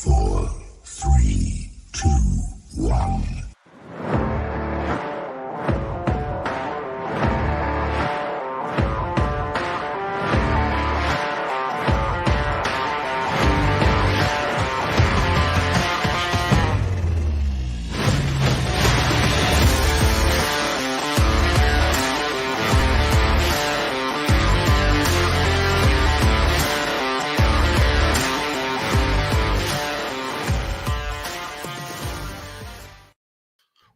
4, 3, 2, 1.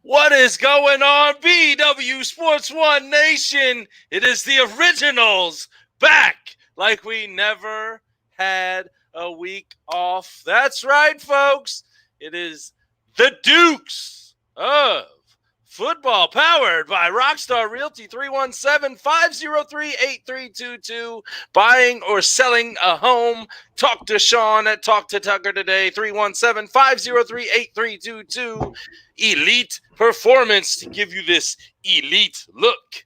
What is going on, BW Sports One Nation? It is the originals back like we never had a week off. That's right, folks. It is the Dukes of Football, powered by Rockstar Realty, 317-503-8322. Buying or selling a home? Talk to Shawn at Talk to Tucker today, 317-503-8322. Elite Performance to give you this elite look.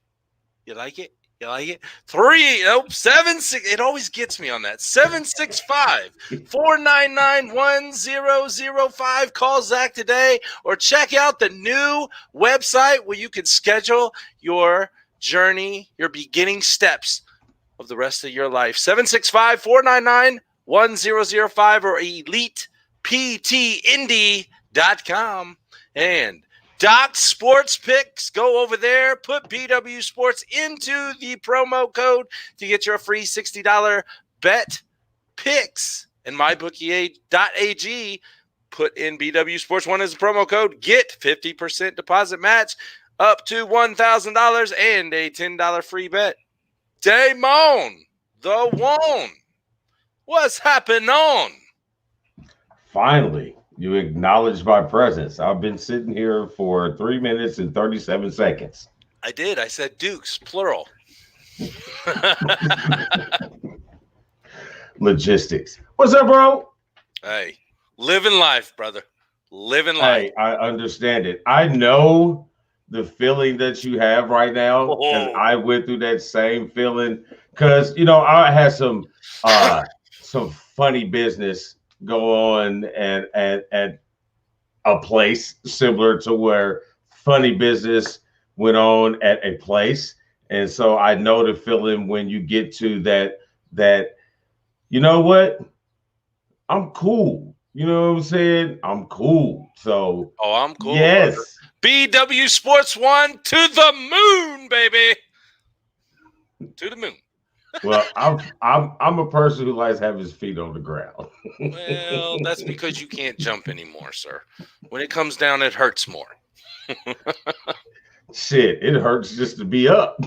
You like it? You like it? 7-6. It always gets me on that. 765-499-1005. Call Zach today or check out the new website where you can schedule your journey, your beginning steps of the rest of your life. 765-499-1005 or eliteptindy.com. And Doc Sports Picks, go over there, put BW Sports into the promo code to get your free $60 bet picks. And mybookie.ag, put in BW Sports 1 as a promo code, get 50% deposit match up to $1,000 and a $10 free bet. Damon, the one. What's happening on? Finally. You acknowledged my presence. I've been sitting here for 3 minutes and 37 seconds. I did. I said Dukes, plural. Logistics. What's up, bro? Hey, living life, brother. Living life. Hey, I understand it. I know the feeling that you have right now. Oh. And I went through that same feeling because, I had some funny business go on at a place similar to where funny business went on at a place. And so I know the feeling when you get to that, you know what? I'm cool. You know what I'm saying? I'm cool. So I'm cool. Yes. Brother. BW Sports 1 to the moon, baby. To the moon. Well, I'm a person who likes to have his feet on the ground. Well, that's because you can't jump anymore, sir. When it comes down, it hurts more. Shit, it hurts just to be up.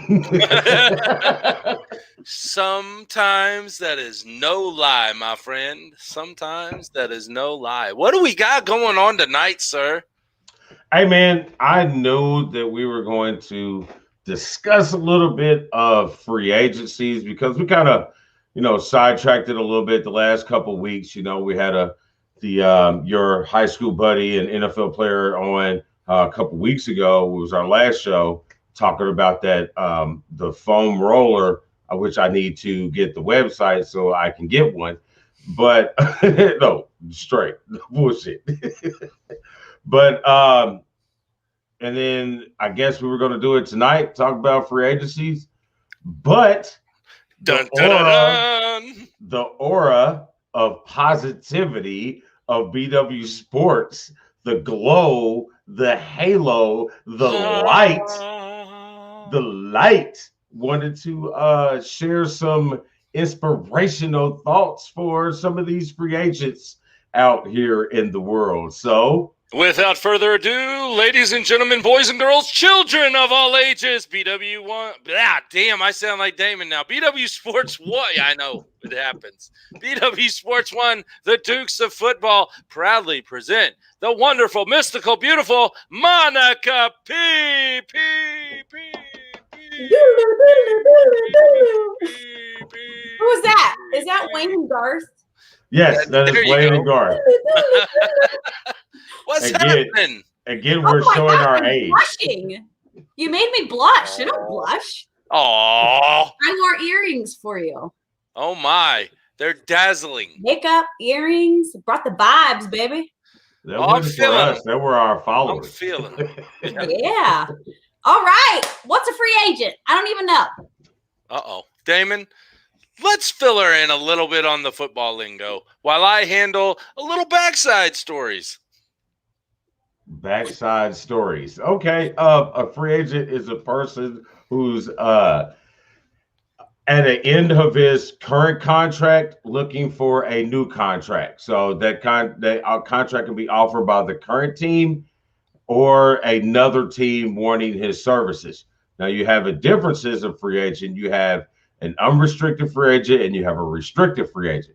Sometimes that is no lie, my friend. Sometimes that is no lie. What do we got going on tonight, sir? Hey, man, I knew that we were going to discuss a little bit of free agencies because we kind of, sidetracked it a little bit the last couple of weeks. We had your high school buddy and NFL player on a couple of weeks ago. It was our last show talking about that the foam roller, which I need to get the website so I can get one. But no, straight bullshit. But and then I guess we were going to do it tonight, talk about free agencies. But the aura of positivity of BW Sports, the glow, the halo, the light wanted to share some inspirational thoughts for some of these free agents out here in the world. So without further ado, ladies and gentlemen, boys and girls, children of all ages, BW1. Damn, I sound like Damon now. BW Sports 1. I know it happens. BW Sports 1, the Dukes of Football, proudly present the wonderful, mystical, beautiful Monica P. Who was that? Is that Wayne and Garth? Yes, that is Wayne and Garth. What's happening? Again, we're showing our age. Blushing. You made me blush. I don't blush. Oh. I wore earrings for you. Oh, my. They're dazzling. Makeup, earrings, brought the vibes, baby. That Oh, I'm wasn't for feeling us. That were our I'm followers. feeling it. Yeah. Yeah. All right. What's a free agent? I don't even know. Uh-oh. Damon, let's fill her in a little bit on the football lingo while I handle a little backside stories. Backside stories. Okay. A free agent is a person who's at the end of his current contract looking for a new contract. So that contract can be offered by the current team or another team wanting his services. Now you have a differences of free agent. You have an unrestricted free agent and you have a restricted free agent.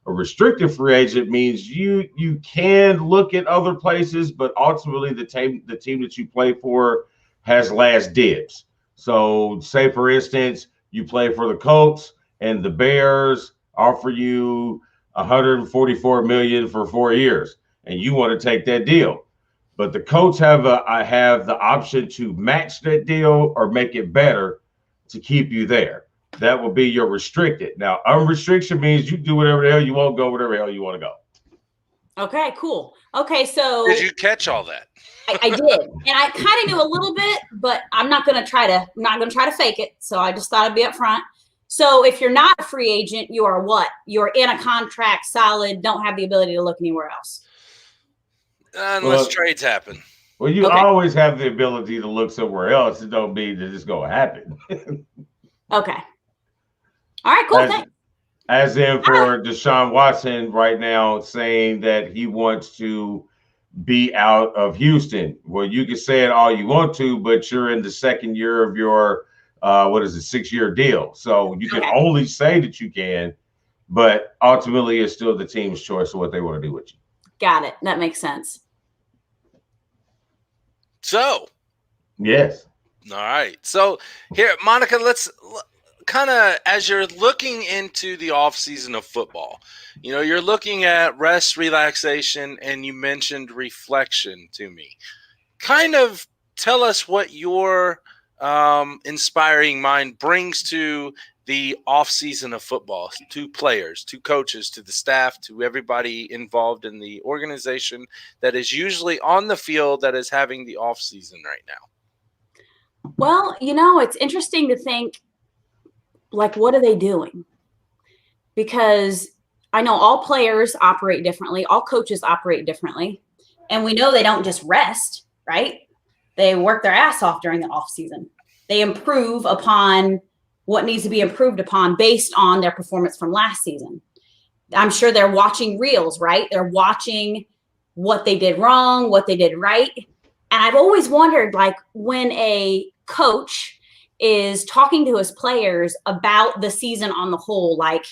A restricted free agent means you can look at other places, but ultimately the team that you play for has last dibs. So say for instance, you play for the Colts and the Bears offer you $144 million for 4 years, and you want to take that deal. But the Colts have the option to match that deal or make it better to keep you there. That will be your restricted. Now, unrestricted means you do whatever the hell you want, go whatever the hell you want to go. Okay, cool. Okay, so Did you catch all that? I did, and I kind of knew a little bit, but I'm not gonna try to fake it. So I just thought I'd be upfront. So if you're not a free agent, you are what? You're in a contract, solid, don't have the ability to look anywhere else. Unless trades happen. Well, you Okay. always have the ability to look somewhere else. It don't mean that it's going to happen. Okay. All right, cool. Thanks. As in for Deshaun Watson right now saying that he wants to be out of Houston. Well, you can say it all you want to, but you're in the second year of your, 6-year deal. So you can only say that you can, but ultimately it's still the team's choice of what they want to do with you. Got it. That makes sense. So. Yes. All right. So here, Monica, let's kind of, as you're looking into the off season of football, you're looking at rest, relaxation, and you mentioned reflection to me. Kind of tell us what your inspiring mind brings to the off season of football, to players, to coaches, to the staff, to everybody involved in the organization that is usually on the field that is having the off season right now. Well, it's interesting to think, like, what are they doing? Because I know all players operate differently. All coaches operate differently. And we know they don't just rest, right? They work their ass off during the off season. They improve upon what needs to be improved upon based on their performance from last season. I'm sure they're watching reels, right? They're watching what they did wrong, what they did right. And I've always wondered, like, when a coach is talking to his players about the season on the whole, like,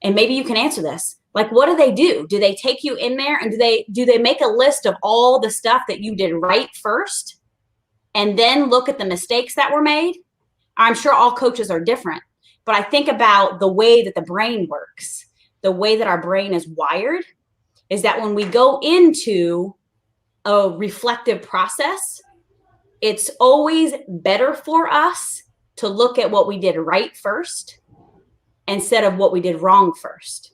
and maybe you can answer this, like, what do they do? Do they take you in there and do they make a list of all the stuff that you did right first and then look at the mistakes that were made? I'm sure all coaches are different, but I think about the way that the brain works, the way that our brain is wired, is that when we go into a reflective process, it's always better for us to look at what we did right first instead of what we did wrong first,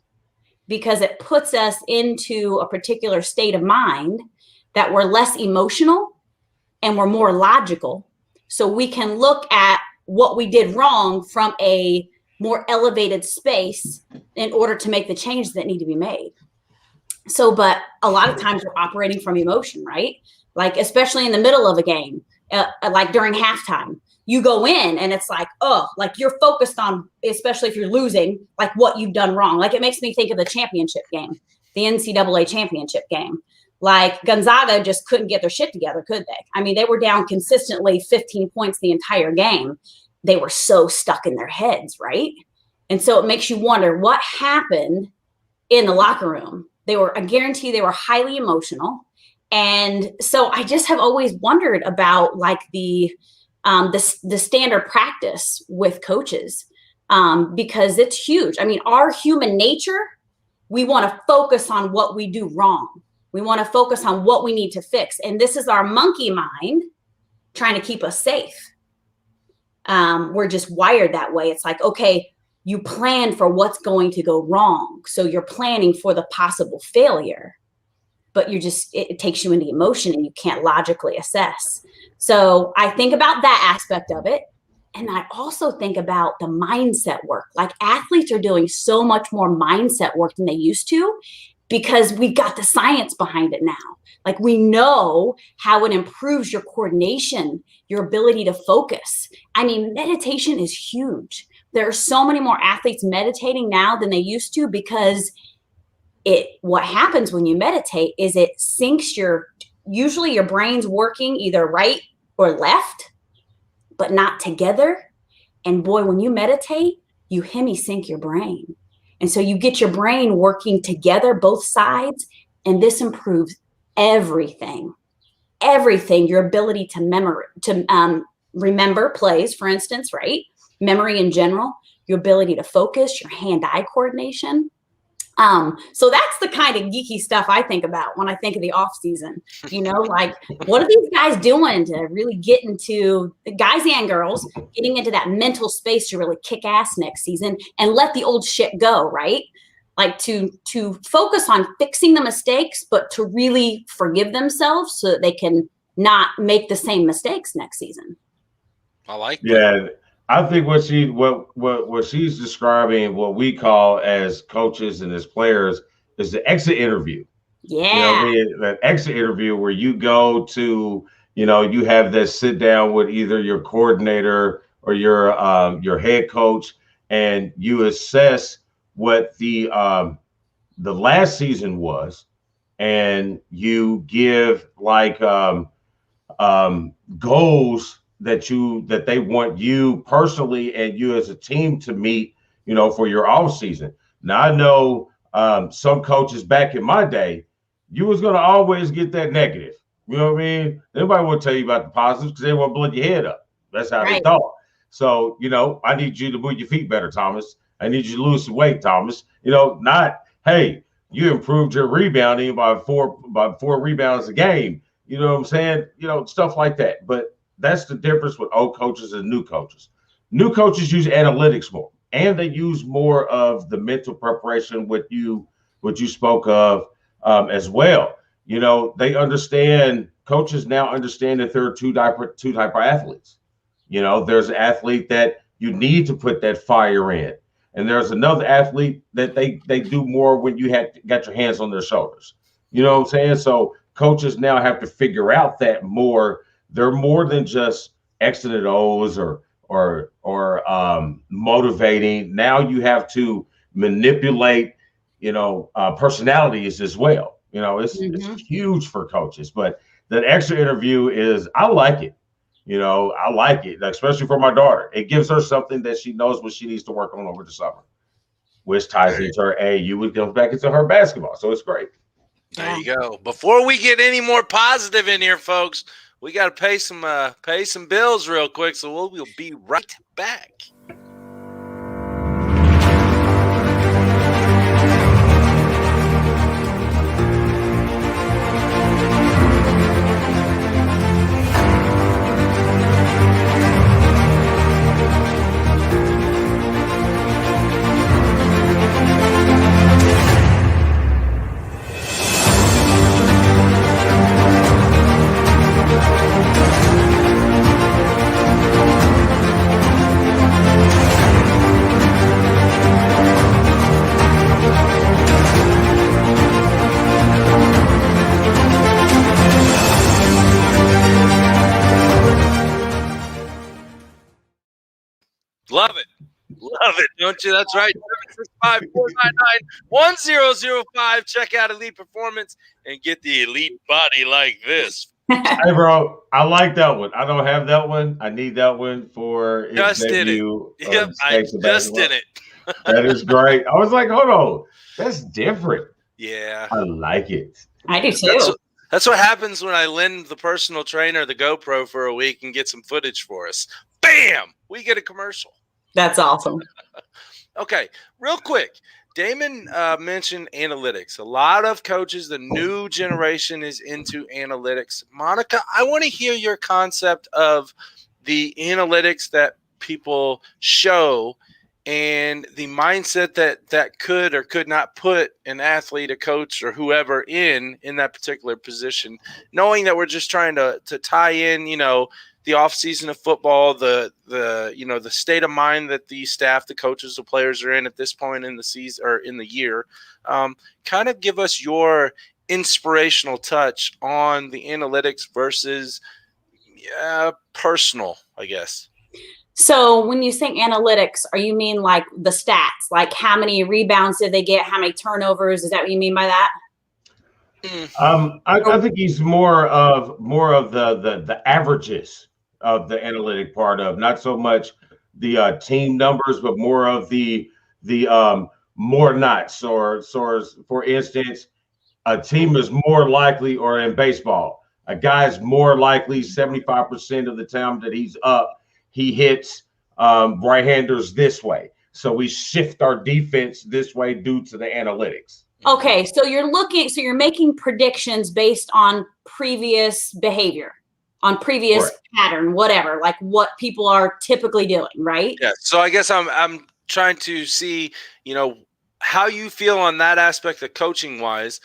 because it puts us into a particular state of mind that we're less emotional and we're more logical. So we can look at what we did wrong from a more elevated space in order to make the changes that need to be made. So, but a lot of times we're operating from emotion, right? Like, especially in the middle of a game, like during halftime, you go in and it's like, oh, like you're focused on, especially if you're losing, like what you've done wrong. Like, it makes me think of the championship game, the NCAA championship game. Like, Gonzaga just couldn't get their shit together, could they? I mean, they were down consistently 15 points the entire game. They were so stuck in their heads, right? And so it makes you wonder what happened in the locker room. I guarantee they were highly emotional. And so I just have always wondered about, like, the standard practice with coaches, because it's huge. I mean, our human nature, we want to focus on what we do wrong. We want to focus on what we need to fix. And this is our monkey mind trying to keep us safe. We're just wired that way. It's like, okay, you plan for what's going to go wrong. So you're planning for the possible failure, but it takes you into emotion and you can't logically assess. So I think about that aspect of it. And I also think about the mindset work. Like athletes are doing so much more mindset work than they used to because we've got the science behind it now. Like we know how it improves your coordination, your ability to focus. I mean, meditation is huge. There are so many more athletes meditating now than they used to because what happens when you meditate is it syncs usually your brain's working either right or left, but not together. And boy, when you meditate, you hemisync your brain. And so you get your brain working together, both sides, and this improves everything, your ability to remember plays, for instance, right? Memory in general, your ability to focus, your hand-eye coordination. So that's the kind of geeky stuff I think about when I think of the off season, like what are these guys doing to really get into, the guys and girls, getting into that mental space to really kick ass next season and let the old shit go, right? Like to focus on fixing the mistakes, but to really forgive themselves so that they can not make the same mistakes next season. I like that. Yeah. I think what she's describing, what we call as coaches and as players, is the exit interview. Yeah. That exit interview where you go to, you have this sit down with either your coordinator or your head coach, and you assess what the last season was, and you give like goals that they want you personally and you as a team to meet, for your off season. Now I know some coaches back in my day, you was going to always get that negative. You know what I mean? Nobody will tell you about the positives because they want to blow your head up. That's how they thought. So, I need you to move your feet better, Thomas. I need you to lose some weight, Thomas. Not, hey, you improved your rebounding by four rebounds a game. You know what I'm saying? Stuff like that. But that's the difference with old coaches and new coaches. New coaches use analytics more, and they use more of the mental preparation, what you spoke of as well. They understand, coaches now understand that there are two type of athletes. There's an athlete that you need to put that fire in, and there's another athlete that they do more when you got your hands on their shoulders. You know what I'm saying? So coaches now have to figure out that more. They're more than just X's and O's or motivating. Now you have to manipulate, personalities as well. It's huge for coaches. But that extra interview I like it. I like it, especially for my daughter. It gives her something that she knows what she needs to work on over the summer, which ties into her AAU, which goes back into her basketball. So it's great. There you go. Before we get any more positive in here, folks, we got to pay some bills real quick, so we'll be right back. Love it. Love it, don't you? That's right. 765-499-1005. Check out Elite Performance and get the elite body like this. Hey, bro, I like that one. I don't have that one. I need that one for just his debut. Did it. Yep, I just did it. That is great. I was like, hold on. That's different. Yeah. I like it. I do too. That's what happens when I lend the personal trainer the GoPro for a week and get some footage for us. Bam! We get a commercial. That's awesome. Okay, real quick. Damon mentioned analytics. A lot of coaches, the new generation is into analytics. Monica, I want to hear your concept of the analytics that people show and the mindset that could or could not put an athlete, a coach, or whoever in that particular position, knowing that we're just trying to tie in, the off season of football, the state of mind that the staff, the coaches, the players are in at this point in the season or in the year. Kind of give us your inspirational touch on the analytics versus personal, I guess. So when you say analytics, are you mean like the stats, like how many rebounds did they get, how many turnovers? Is that what you mean by that? I think he's more of the averages of the analytic part of, not so much the team numbers, but more of the more nots, or for instance, a team is more likely, or in baseball, a guy's more likely 75% of the time that he's up, he hits right-handers this way. So we shift our defense this way due to the analytics. Okay, so you're making predictions based on previous behavior, on previous Correct. pattern, whatever, like what people are typically doing, right? Yeah. So I guess I'm trying to see, how you feel on that aspect of coaching wise,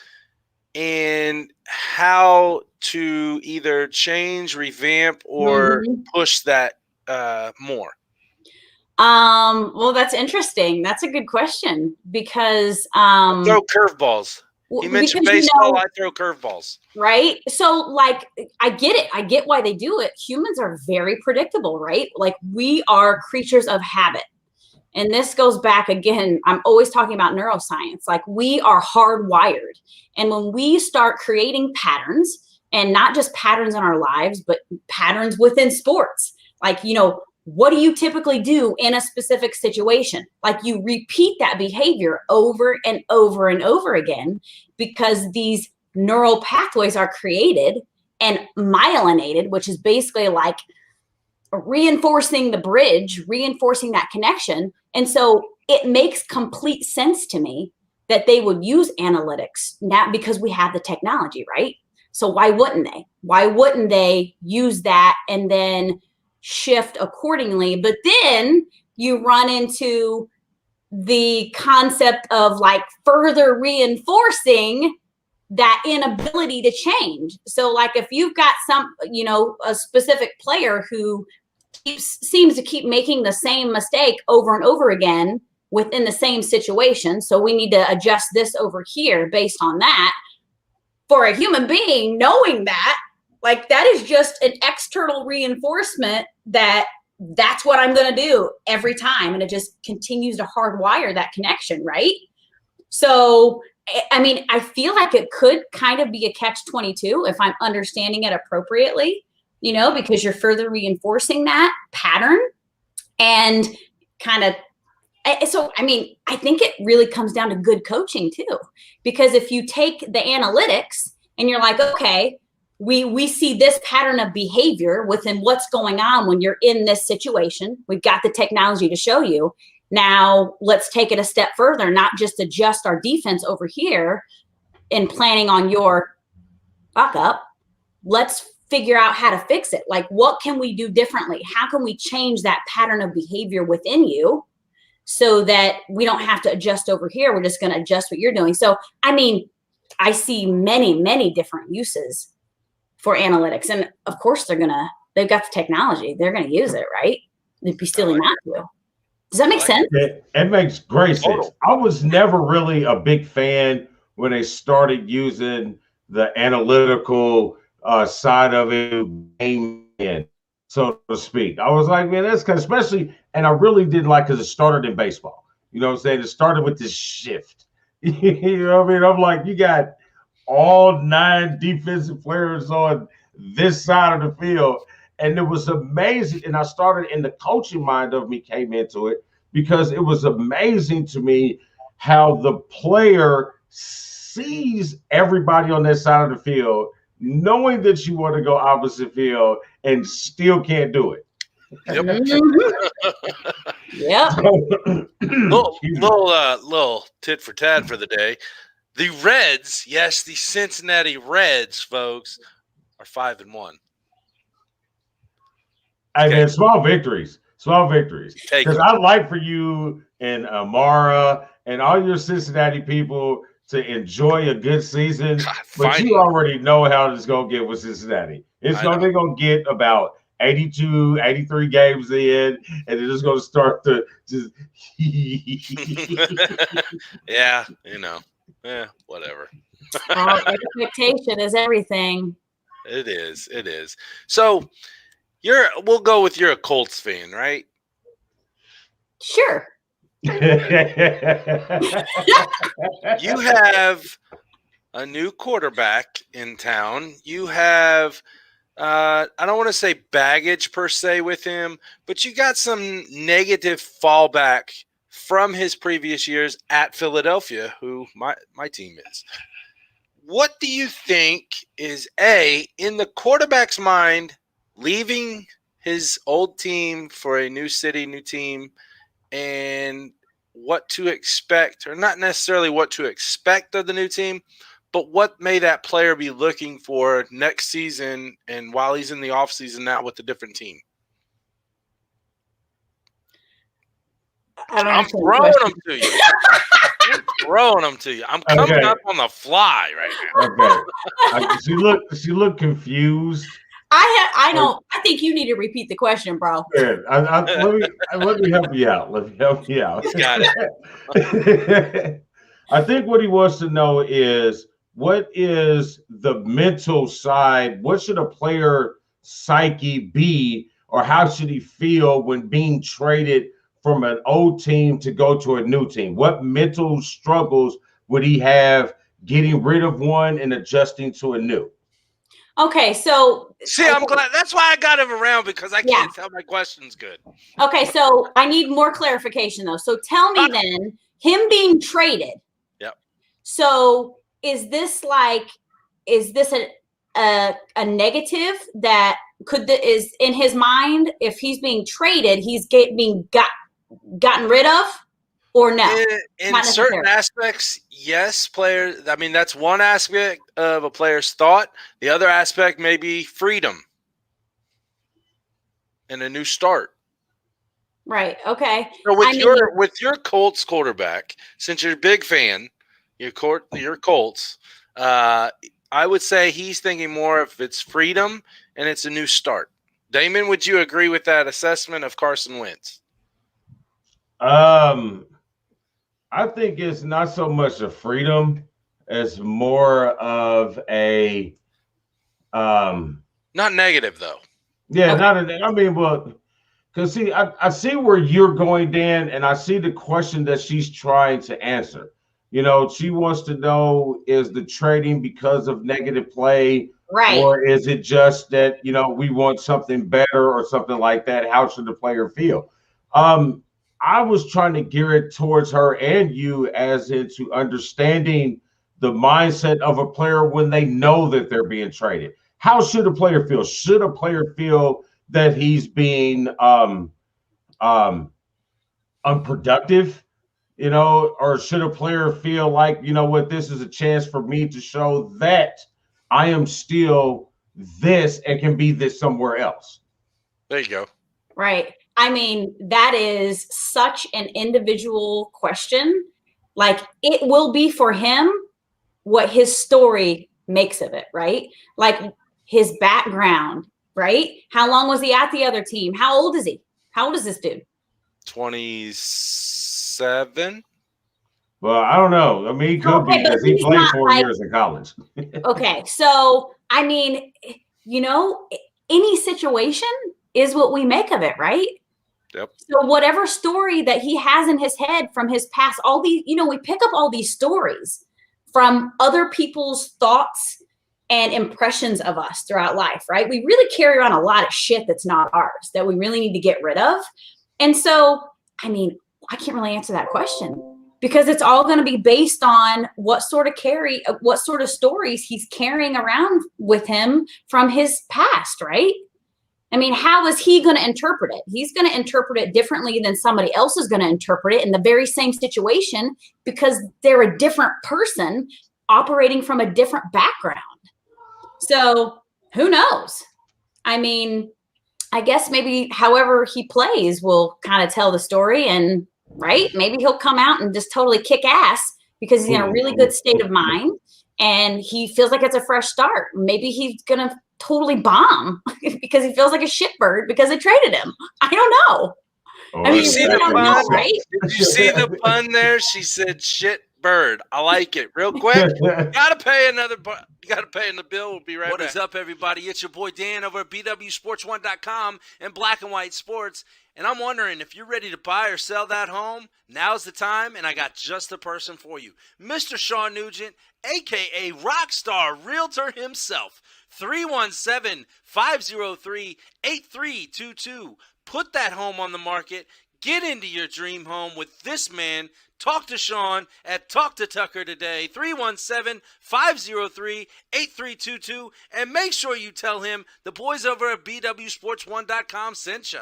and how to either change, revamp, or push that more. Well, that's interesting. That's a good question, because throw curveballs. You mentioned baseball, I throw curveballs. Right? So like, I get it. I get why they do it. Humans are very predictable, right? Like, we are creatures of habit. And this goes back again, I'm always talking about neuroscience. Like, we are hardwired. And when we start creating patterns, and not just patterns in our lives, but patterns within sports, like, what do you typically do in a specific situation? Like, you repeat that behavior over and over and over again, because these neural pathways are created and myelinated, which is basically like reinforcing the bridge, reinforcing that connection. And so it makes complete sense to me that they would use analytics now, because we have the technology, right? So why wouldn't they? Why wouldn't they use that and then shift accordingly? But then you run into the concept of like further reinforcing that inability to change. So like, if you've got a specific player who seems to keep making the same mistake over and over again within the same situation, so we need to adjust this over here based on that. For a human being, knowing that, like, that is just an external reinforcement that's what I'm going to do every time. And it just continues to hardwire that connection, right? So, I mean, I feel like it could kind of be a catch-22 if I'm understanding it appropriately, because you're further reinforcing that pattern. And so, I mean, I think it really comes down to good coaching too, because if you take the analytics and you're like, okay, we see this pattern of behavior within what's going on when you're in this situation. We've got the technology to show you. Now let's take it a step further, not just adjust our defense over here in planning on your fuck up. Let's figure out how to fix it. Like, what can we do differently? How can we change that pattern of behavior within you so that we don't have to adjust over here? We're just going to adjust what you're doing. So, I mean, I see many, many different uses for analytics. And of course they've got the technology. They're going to use it, right? It'd be silly not to. Does that make sense? It makes great sense. I was never really a big fan when they started using the analytical side of it, so to speak. I was like, man, that's kind of, especially, and I really didn't like, because it started in baseball. You know what I'm saying? It started with this shift. You know what I mean? I'm like, you got all 9 defensive players on this side of the field. And it was amazing. And I started, in the coaching mind of me came into it, because it was amazing to me how the player sees everybody on that side of the field, knowing that you want to go opposite field and still can't do it. Yep. Little tit for tat for the day. The Reds, yes, the Cincinnati Reds, folks, are 5-1. I mean, small victories. Small victories. Take Because it. I'd like for you and Amara and all your Cincinnati people to enjoy a good season, God, but finally. you already know how it's going to get with Cincinnati. They're going to get about 82, 83 games in, and they're just going to start to just. Yeah, whatever. Expectation is everything. It is. So we'll go with you're a Colts fan, right? Sure. You have a new quarterback in town. You have I don't want to say baggage per se with him, but you got some negative fallback from his previous years at Philadelphia, who my team is. What do you think is in the quarterback's mind, leaving his old team for a new city, new team, and what to expect, or not necessarily what to expect of the new team, but what may that player be looking for next season and while he's in the offseason now with a different team? I'm throwing them to you. I'm coming up on the fly right now. Okay. She looked confused. I know. I think you need to repeat the question, bro. Yeah, let me help you out. He's got it. I think what he wants to know is, what is the mental side? What should a player psyche be, or how should he feel when being traded from an old team to go to a new team? What mental struggles would he have getting rid of one and adjusting to a new? Okay, so see, I'm glad. That's why I got him around, because I can't tell my question's good. Okay, so I need more clarification though. So tell me then, him being traded. Yep. So is this a negative that is in his mind? If he's being traded, he's gotten rid of, or no? In certain aspects, yes. Players, I mean, that's one aspect of a player's thought. The other aspect may be freedom and a new start. Right. Okay. So with your Colts quarterback, since you're a big fan, your Colts, I would say he's thinking more if it's freedom and it's a new start. Damon, would you agree with that assessment of Carson Wentz? I think it's not so much a freedom as more of a not negative though. Yeah, well, because see, I see where you're going, Dan, and I see the question that she's trying to answer. You know, she wants to know, is the trading because of negative play, right, or is it just that, you know, we want something better or something like that? How should the player feel? I was trying to gear it towards her and you, as into understanding the mindset of a player when they know that they're being traded. How should a player feel? Should a player feel that he's being unproductive, you know, or should a player feel like, you know what, this is a chance for me to show that I am still this and can be this somewhere else? There you go. Right. I mean, that is such an individual question. Like, it will be for him what his story makes of it, right? Like his background, right? How long was he at the other team? How old is he? How old is this dude? 27. Well, I don't know. I mean, he could be, because he played 4 years in college. Okay. So, I mean, you know, any situation is what we make of it, right? Yep. So whatever story that he has in his head from his past, all these, you know, we pick up all these stories from other people's thoughts and impressions of us throughout life, right? We really carry around a lot of shit that's not ours, that we really need to get rid of. And so, I mean, I can't really answer that question, because it's all going to be based on what sort of stories he's carrying around with him from his past, right? I mean, how is he going to interpret it? He's going to interpret it differently than somebody else is going to interpret it in the very same situation, because they're a different person operating from a different background. So who knows? I mean, I guess maybe however he plays will kind of tell the story, and maybe he'll come out and just totally kick ass because he's in a really good state of mind and he feels like it's a fresh start. Maybe he's gonna totally bomb because he feels like a shitbird because they traded him. I don't know. I mean, you see really the don't pun? know, right? Did you see the pun there? She said shit bird. I like it. Real quick. Gotta pay another bill. We'll be right back. What is up, everybody? It's your boy Dan over at BWSPORTS1.com and Black and White Sports. And I'm wondering if you're ready to buy or sell that home, now's the time, and I got just the person for you. Mr. Shawn Nugent, a.k.a. Rockstar Realtor himself. 317-503-8322. Put that home on the market. Get into your dream home with this man. Talk to Shawn at Talk to Tucker today, 317-503-8322. And make sure you tell him the boys over at BWSPORTS1.com sent you.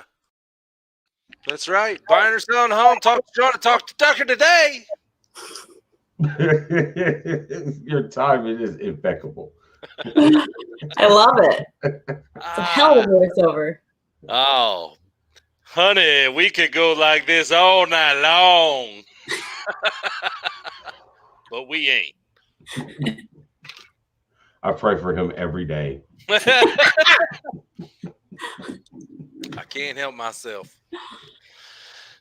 That's right. Buying or selling a home. Talk to Shawn and Talk to Tucker today. Your timing is impeccable. I love it. It's a hell of a voiceover. Oh, honey, we could go like this all night long. But we ain't. I pray for him every day. I can't help myself.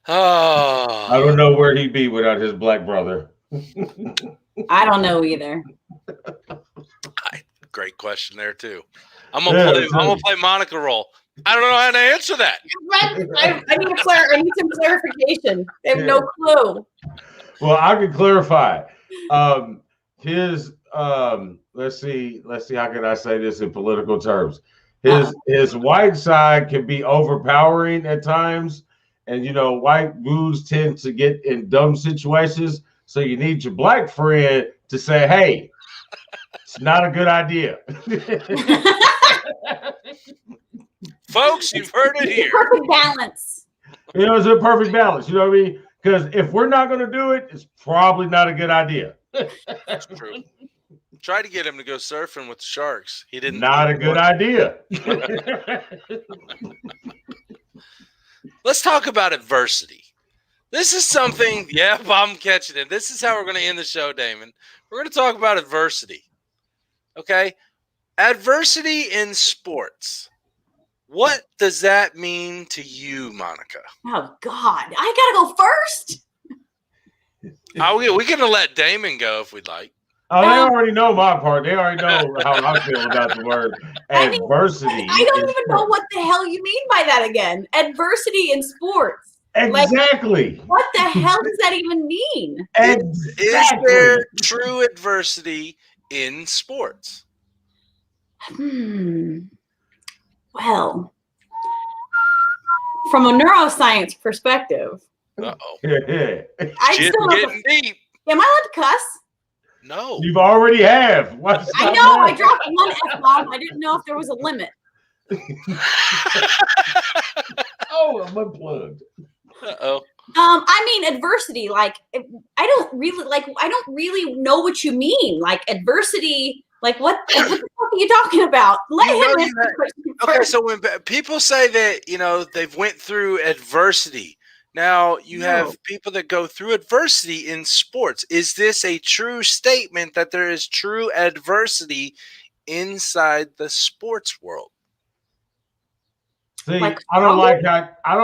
Oh, I don't know where he'd be without his black brother. I don't know either. Great question there too. I'm gonna play Monica role. I don't know how to answer that. I need some clarification. I have no clue. Well, I can clarify. Let's see, how can I say this in political terms? His white side can be overpowering at times, and white dudes tend to get in dumb situations. So you need your black friend to say, "Hey, it's not a good idea." Folks, you've heard it here. Perfect balance. It's a perfect balance. You know what I mean? Because if we're not going to do it, it's probably not a good idea. That's true. Tried to get him to go surfing with the sharks. He didn't. Not a good idea. Let's talk about adversity. This is something, yeah, I'm catching it. This is how we're going to end the show, Damon. We're going to talk about adversity. Okay? Adversity in sports. What does that mean to you, Monica? Oh, God. I got to go first? We're going to let Damon go if we'd like. Oh, they already know my part. They already know how I feel about the word adversity. I don't even know what the hell you mean by that again. Adversity in sports. Exactly. What the hell does that even mean? Exactly. Is there true adversity in sports? Well, from a neuroscience perspective, Uh-oh. I Shit's still getting deep. Am I allowed to cuss? No. You've already have. I know. I dropped one F-bomb. I didn't know if there was a limit. Oh, I'm unplugged. Uh-oh. I mean, adversity. I don't really know what you mean. Like adversity. Like what the fuck are you talking about? Let him answer the question first. Okay, so when people say that they've went through adversity, now you have people that go through adversity in sports. Is this a true statement that there is true adversity inside the sports world? See, I don't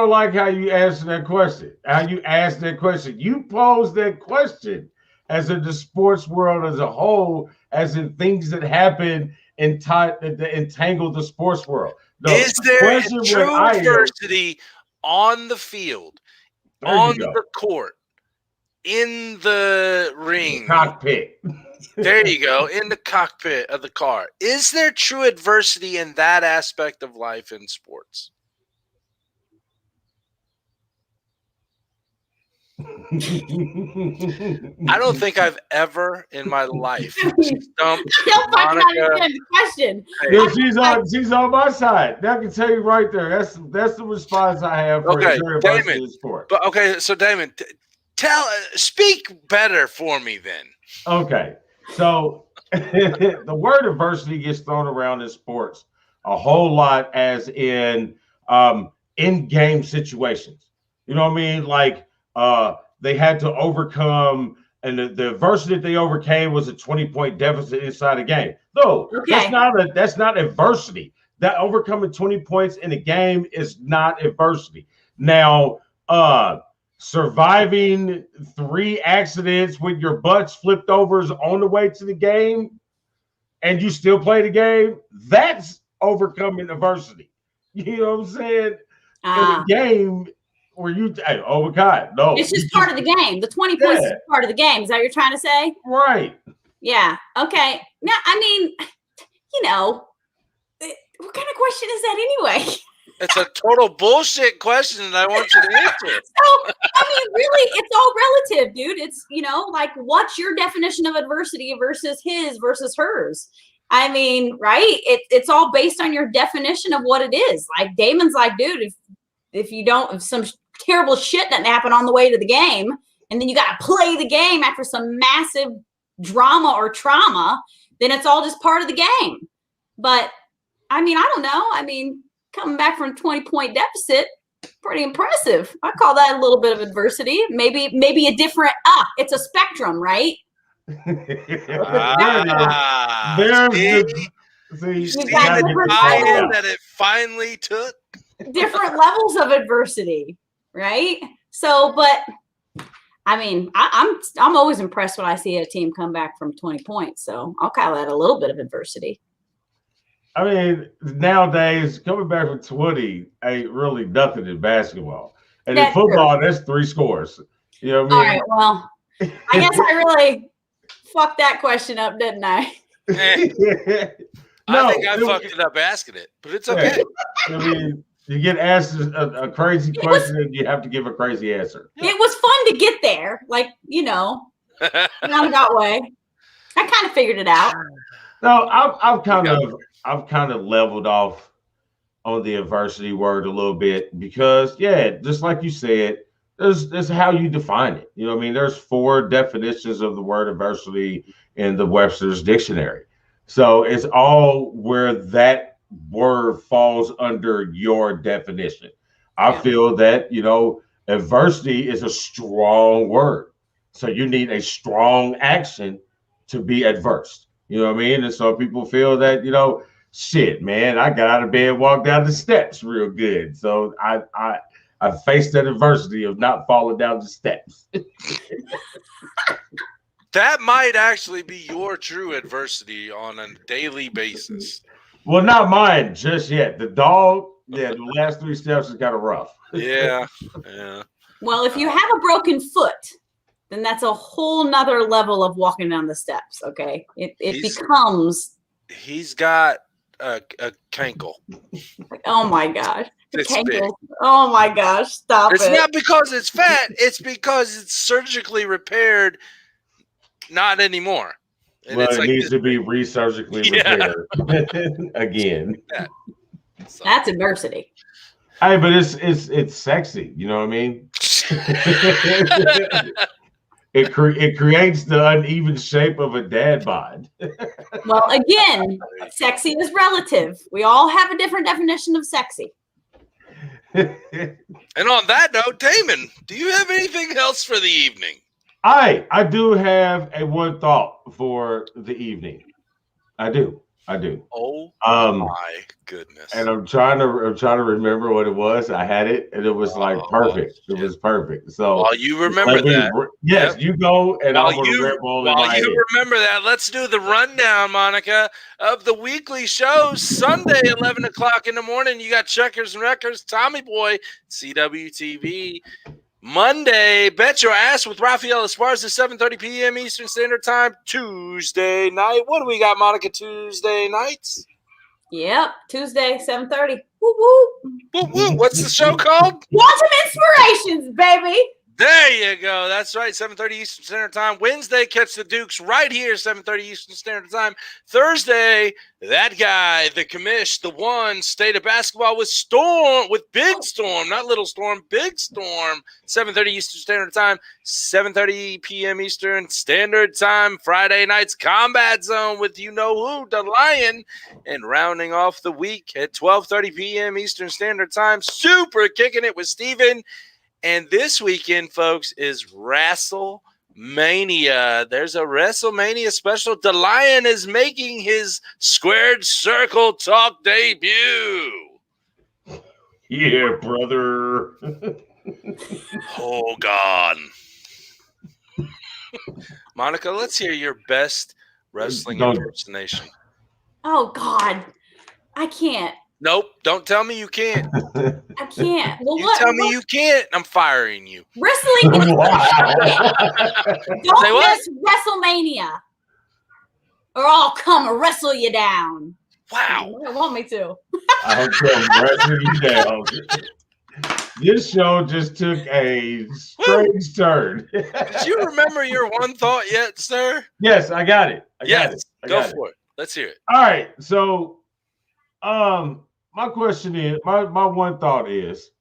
like how you answer that question. How you ask that question. You pose that question as in the sports world as a whole, as in things that happen that entangle the sports world. Is there a true adversity on the field, on the court, in the ring? Cockpit. There you go. In the cockpit of the car. Is there true adversity in that aspect of life in sports? I don't think I've ever in my life stumped Monica. Question. She's on my side. I can tell you right there. That's the response I have for adversity in sport. But okay, so Damon, speak better for me then. Okay, so the word adversity gets thrown around in sports a whole lot, as in in-game situations. You know what I mean? Like they had to overcome, and the adversity that they overcame was a 20-point deficit inside the game. No, Okay. that's not adversity. That overcoming 20 points in a game is not adversity. Now, surviving 3 accidents with your butts flipped overs on the way to the game, and you still play the game, that's overcoming adversity. You know what I'm saying? In a game where you, oh my God, no. It's just part of the game. The 20 points is part of the game. Is that what you're trying to say? Right. Yeah. Okay. Now, I mean, you know, what kind of question is that anyway? It's a total bullshit question that I want you to answer. So, I mean, really, it's all relative, dude. It's, you know, like, what's your definition of adversity versus his versus hers? I mean, right? It's all based on your definition of what it is. Like, Damon's like, dude, if some terrible shit doesn't happen on the way to the game, and then you got to play the game after some massive drama or trauma, then it's all just part of the game. But, I mean, I don't know. I mean, coming back from a 20-point deficit, pretty impressive. I call that a little bit of adversity. Maybe a different, it's a spectrum, right? See the tie-in that it finally took? Different levels of adversity, right? So, but I mean, I'm always impressed when I see a team come back from 20 points. So I'll call that a little bit of adversity. I mean, nowadays, coming back from 20 ain't really nothing in basketball. And in football, that's 3 scores. You know what I mean? All right, well, I guess I really fucked that question up, didn't I? I think I fucked it up asking it, but it's okay. I mean, you get asked a crazy question and you have to give a crazy answer. It was fun to get there, like, you know, roundabout way. I kind of figured it out. No, I've kind of leveled off on the adversity word a little bit because, yeah, just like you said, there's how you define it. You know what I mean? There's 4 definitions of the word adversity in the Webster's dictionary. So it's all where that word falls under your definition. I feel that, you know, adversity is a strong word. So you need a strong action to be adverse. You know what I mean? And so people feel that, you know, shit, man, I got out of bed, walked down the steps real good. So I faced that adversity of not falling down the steps. That might actually be your true adversity on a daily basis. Well, not mine just yet. The dog, the last 3 steps is kind of rough. Yeah. Well, if you have a broken foot, then that's a whole nother level of walking down the steps. Okay, He's got a cankle. Oh my gosh. Oh my gosh, stop It's not because it's fat, it's because it's surgically repaired. Not anymore. And well, it needs to be resurgically repaired again. So. That's adversity. Hey, but it's sexy. You know what I mean? It creates the uneven shape of a dad bod. Well, again, sexy is relative. We all have a different definition of sexy. And on that note, Damon, do you have anything else for the evening? I do have one thought for the evening. I do. Oh my goodness! And I'm trying to remember what it was. I had it, and it was like perfect. It was perfect. So while you remember that, yes, you go, and I'll remember that. Let's do the rundown, Monica, of the weekly shows. Sunday, 11 o'clock in the morning. You got Checkers and Wreckers, Tommy Boy, CWTV. Monday, Bet Your Ass with Rafael Esparza, 7:30 p.m. Eastern Standard Time. Tuesday night. What do we got, Monica, Tuesday nights? Yep, Tuesday, 7:30. Woo, woo. Woo, woo. What's the show called? Quantum Inspirations, baby. There you go. That's right. 7:30 Eastern Standard Time. Wednesday, catch the Dukes right here, 7:30 Eastern Standard Time. Thursday, that guy, the commish, the one, State of Basketball with Big Storm, not Little Storm, Big Storm. 7:30 Eastern Standard Time. 7:30 p.m. Eastern Standard Time. Friday night's Combat Zone with you know who, the Lion. And rounding off the week at 12:30 p.m. Eastern Standard Time. Super kicking it with Steven. And this weekend, folks, is WrestleMania. There's a WrestleMania special. The Lion is making his Squared Circle Talk debut. Yeah, brother. Oh, God. Monica, let's hear your best wrestling impersonation. Oh, God. I can't. Nope, don't tell me you can't. I can't. Well, you tell me you can't, I'm firing you. Wrestling is Don't what? miss WrestleMania, or I'll come wrestle you down. Wow. You don't want me to. I'll come wrestle you down. This show just took a strange turn. Did you remember your one thought yet, sir? Yes, I got it. Go for it. Let's hear it. All right. So, my question is, my one thought is,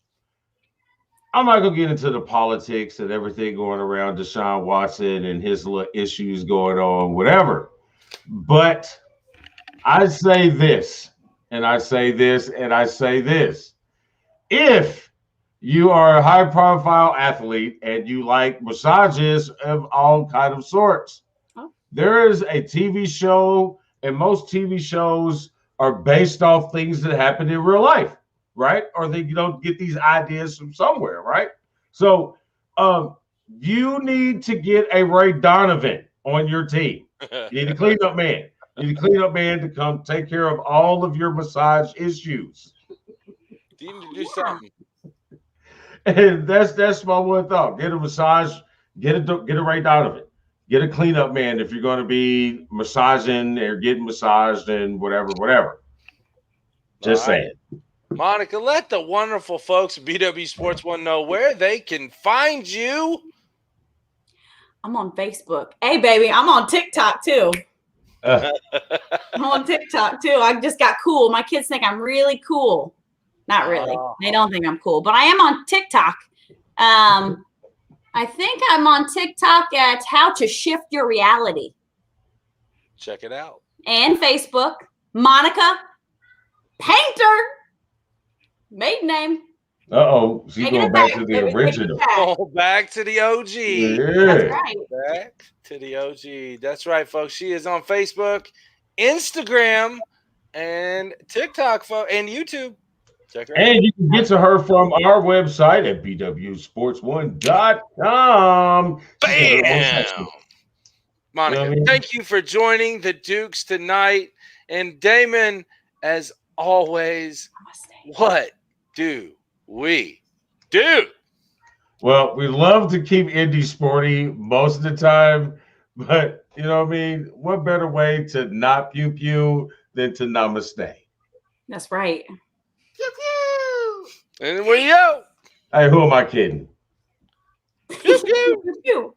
I'm not gonna get into the politics and everything going around Deshaun Watson and his little issues going on, whatever. But I say this, and I say this, and I say this. If you are a high-profile athlete and you like massages of all kind of sorts, there is a TV show, and most TV shows are based off things that happen in real life, right? Or they don't get these ideas from somewhere, right? So you need to get a Ray Donovan on your team. You need a cleanup man. You need a cleanup man to come take care of all of your massage issues. You need to do something. And that's my one thought. Get a massage, get a Ray Donovan. Get a cleanup man if you're going to be massaging or getting massaged and whatever. Just saying. Monica, let the wonderful folks at BW Sports One know where they can find you. I'm on Facebook. Hey, baby, I'm on TikTok too. I'm on TikTok too. I just got cool. My kids think I'm really cool. Not really. They don't think I'm cool, but I am on TikTok. I think I'm on TikTok at How to Shift Your Reality. Check it out. And Facebook, Monica Painter. Maiden name. Uh-oh. She's going back to the original. Oh, back to the OG. Yeah. That's right. Back to the OG. That's right, folks. She is on Facebook, Instagram, and TikTok, and YouTube. Check her out. And you can get to her from our website at bwsports1.com. Bam! Monica, thank you for joining the Dukes tonight. And Damon, as always, what do we do? Well, we love to keep Indy sporty most of the time, but you know what I mean? What better way to not pew pew than to namaste? That's right. Pew pew. And where you go? Hey, who am I kidding? Pew pew. Pew.